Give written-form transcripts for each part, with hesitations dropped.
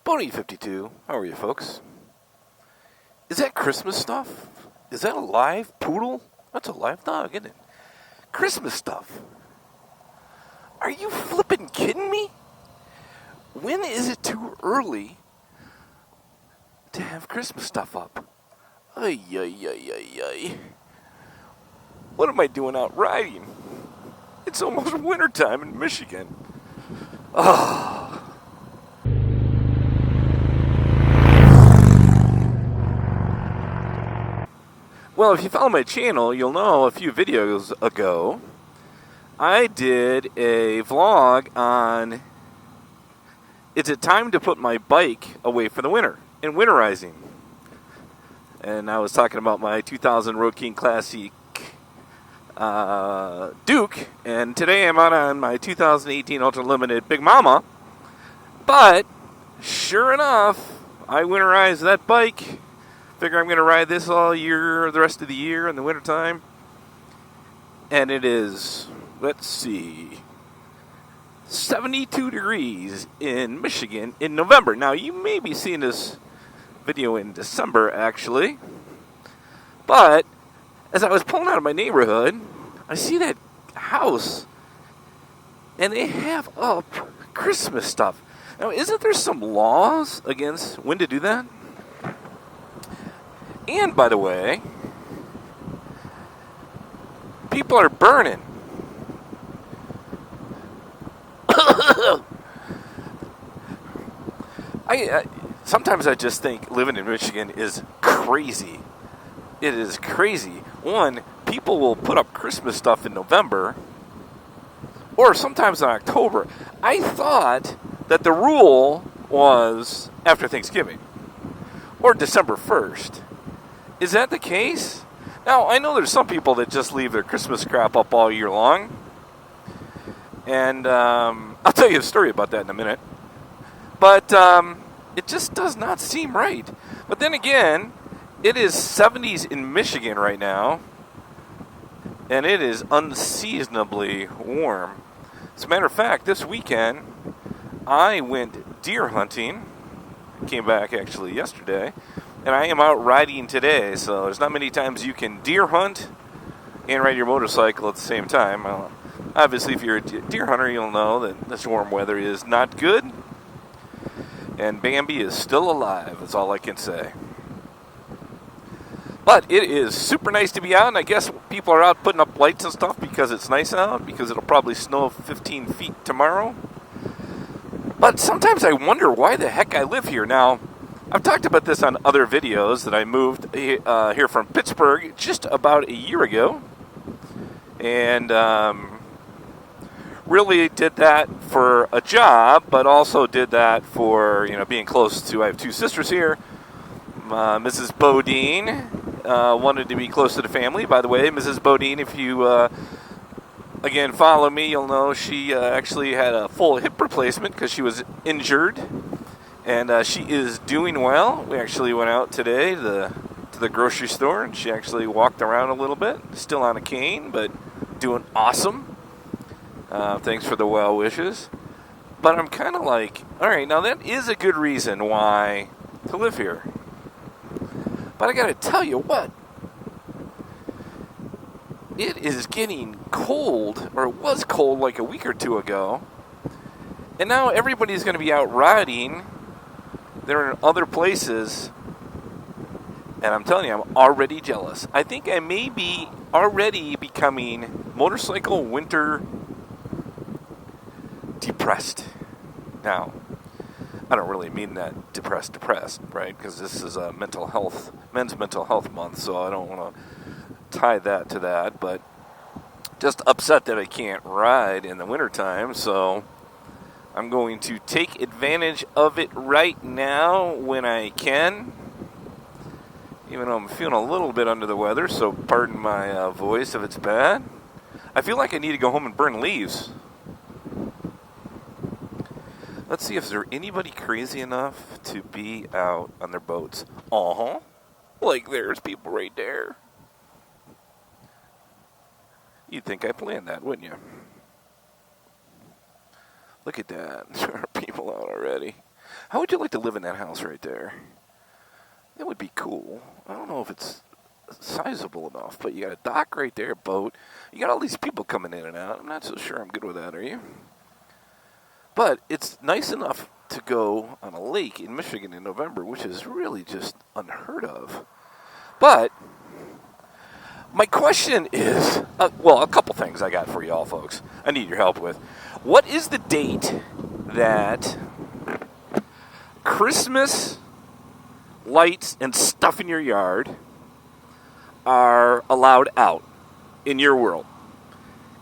Boney52, how are you folks? Is that Christmas stuff? Is that a live poodle? That's a live dog, isn't it? Christmas stuff. Are you flippin' kidding me? When is it too early to have Christmas stuff up? Ay, ay, ay, ay, ay. What am I doing out riding? It's almost wintertime in Michigan. Oh. Well, if you follow my channel, you'll know a few videos ago, I did a vlog on, is it time to put my bike away for the winter, and winterizing. And I was talking about my 2000 Road King Classic Duke, and today I'm out on my 2018 Ultra Limited Big Mama. But, sure enough, I winterized that bike. Figure I'm going to ride this all year, the rest of the year in the wintertime. And it is, let's see, 72 degrees in Michigan in November. Now, you may be seeing this video in December, actually. But, as I was pulling out of my neighborhood, I see that house, and they have up Christmas stuff. Now, isn't there some laws against when to do that? And, by the way, people are burning. Sometimes I just think living in Michigan is crazy. It is crazy. One, people will put up Christmas stuff in November, or sometimes in October. I thought that the rule was after Thanksgiving, or December 1st. Is that the case? Now, I know there's some people that just leave their Christmas crap up all year long. And I'll tell you a story about that in a minute. But it just does not seem right. But then again, it is 70s in Michigan right now. And it is unseasonably warm. As a matter of fact, this weekend, I went deer hunting. Came back actually yesterday. And I am out riding today, so there's not many times you can deer hunt and ride your motorcycle at the same time. Obviously, if you're a deer hunter, you'll know that this warm weather is not good. And Bambi is still alive, is all I can say. But it is super nice to be out, and I guess people are out putting up lights and stuff because it's nice out, because it'll probably snow 15 feet tomorrow. But sometimes I wonder why the heck I live here. Now, I've talked about this on other videos that I moved here from Pittsburgh just about a year ago. And really did that for a job, but also did that for, being close to, I have two sisters here. Mrs. Bodine wanted to be close to the family. By the way, Mrs. Bodine, if you, again, follow me, you'll know she actually had a full hip replacement because she was injured. And she is doing well. We actually went out today to the grocery store, and she actually walked around a little bit. Still on a cane, but doing awesome. Thanks for the well wishes. But I'm kind of like, all right, now that is a good reason why to live here. But I got to tell you what. It is getting cold, or it was cold like a week or two ago. And now everybody's going to be out riding. They're in other places, and I'm telling you, I'm already jealous. I think I may be already becoming motorcycle winter depressed. Now, I don't really mean that depressed, right? Because this is a men's mental health month, so I don't want to tie that to that, but just upset that I can't ride in the wintertime, so I'm going to take advantage of it right now when I can, even though I'm feeling a little bit under the weather, so pardon my voice if it's bad. I feel like I need to go home and burn leaves. Let's see if there's anybody crazy enough to be out on their boats. Like there's people right there. You'd think I planned that, wouldn't you? Look at that. There are people out already. How would you like to live in that house right there? That would be cool. I don't know if it's sizable enough, but you got a dock right there, a boat. You got all these people coming in and out. I'm not so sure I'm good with that, are you? But it's nice enough to go on a lake in Michigan in November, which is really just unheard of. But my question is, a couple things I got for you all, folks. I need your help with. What is the date that Christmas lights and stuff in your yard are allowed out in your world?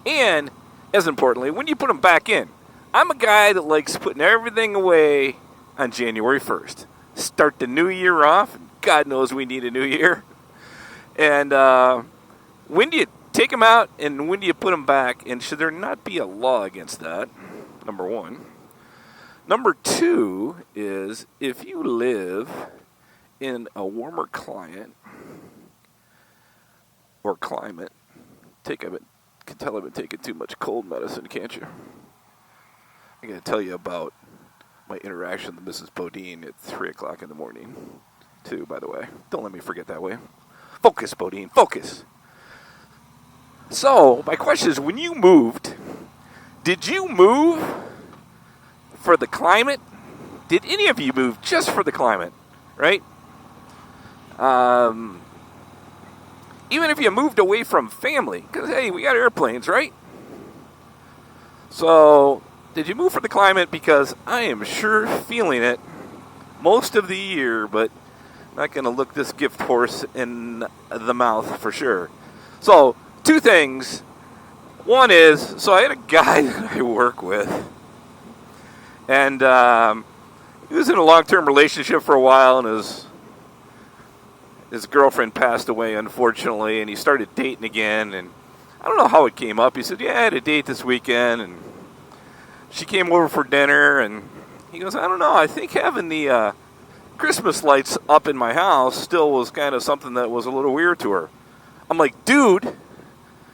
And, as importantly, when you put them back in. I'm a guy that likes putting everything away on January 1st. Start the new year off. God knows we need a new year. And when do you take them out and when do you put them back? And should there not be a law against that? Number one. Number two is if you live in a warmer climate, you can tell I've been taking too much cold medicine, can't you? I'm going to tell you about my interaction with Mrs. Bodine at 3 o'clock in the morning, too, by the way. Don't let me forget that way. Focus, Bodine, focus. So, my question is, when you moved, did you move for the climate? Did any of you move just for the climate, right? Even if you moved away from family, because, hey, we got airplanes, right? So, did you move for the climate? Because I am sure feeling it most of the year, but not going to look this gift horse in the mouth for sure. So, two things. One is, so I had a guy that I work with, and he was in a long-term relationship for a while, and his girlfriend passed away, unfortunately, and he started dating again, and I don't know how it came up. He said, yeah, I had a date this weekend, and she came over for dinner, and he goes, I don't know, I think having the Christmas lights up in my house still was kind of something that was a little weird to her. I'm like, dude, and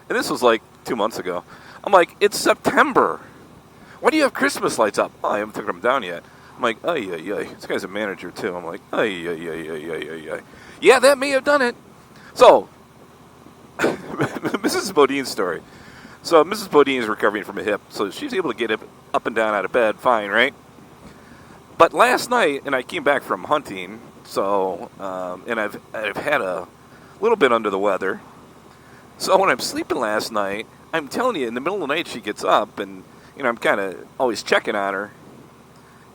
this was like 2 months ago. I'm like, it's September. Why do you have Christmas lights up? Oh, I haven't taken them down yet. I'm like, ay. This guy's a manager, too. I'm like, ay. Yeah, that may have done it. So, Mrs. Bodine's story. So, Mrs. Bodine is recovering from a hip, so she's able to get up and down out of bed fine, right? But last night, and I came back from hunting, so, and I've had a little bit under the weather. So when I'm sleeping last night, I'm telling you, in the middle of the night she gets up, and, you know, I'm kind of always checking on her.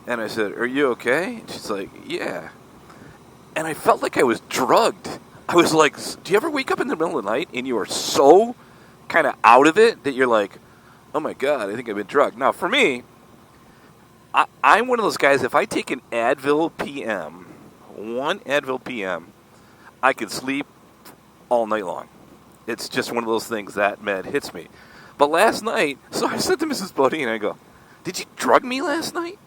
And I said, are you okay? And she's like, yeah. And I felt like I was drugged. I was like, do you ever wake up in the middle of the night and you are so kind of out of it that you're like, oh my God, I think I've been drugged. Now, for me, I'm one of those guys, if I take an Advil PM, one Advil PM, I can sleep all night long. It's just one of those things that med hits me. But last night, so I said to Mrs. Bodine, I go, did you drug me last night?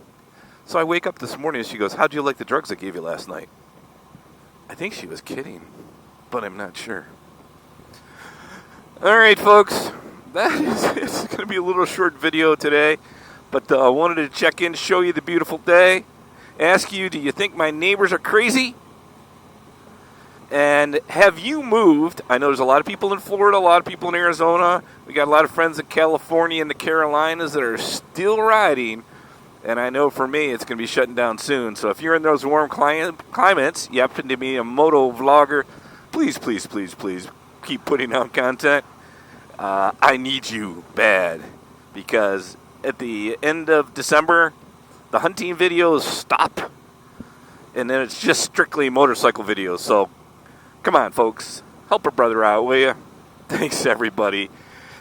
So I wake up this morning and she goes, how'd you like the drugs I gave you last night? I think she was kidding, but I'm not sure. All right, folks, it's going to be a little short video today, but I wanted to check in, show you the beautiful day, ask you, do you think my neighbors are crazy? And have you moved? I know there's a lot of people in Florida, a lot of people in Arizona. We got a lot of friends in California and the Carolinas that are still riding. And I know for me, it's going to be shutting down soon. So if you're in those warm climates, you happen to be a moto vlogger, please keep putting out content. I need you bad. Because at the end of December, the hunting videos stop. And then it's just strictly motorcycle videos. So come on, folks. Help a brother out, will you? Thanks, everybody.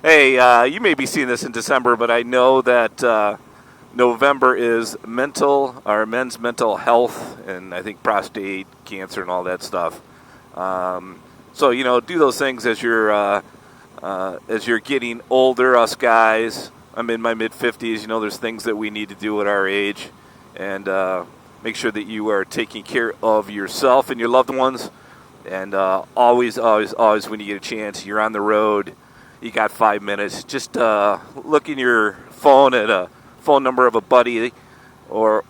Hey, you may be seeing this in December, but I know that November is men's mental health, and I think prostate cancer and all that stuff. So, you know, do those things as you're getting older, us guys. I'm in my mid-50s. You know, there's things that we need to do at our age. And make sure that you are taking care of yourself and your loved ones. And always, when you get a chance, you're on the road, you got 5 minutes, just look in your phone at a phone number of a buddy or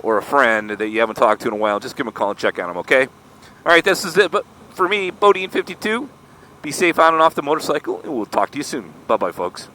or a friend that you haven't talked to in a while, just give them a call and check on them, okay? All right, this is it. But for me, Bodine52, be safe on and off the motorcycle, and we'll talk to you soon. Bye-bye, folks.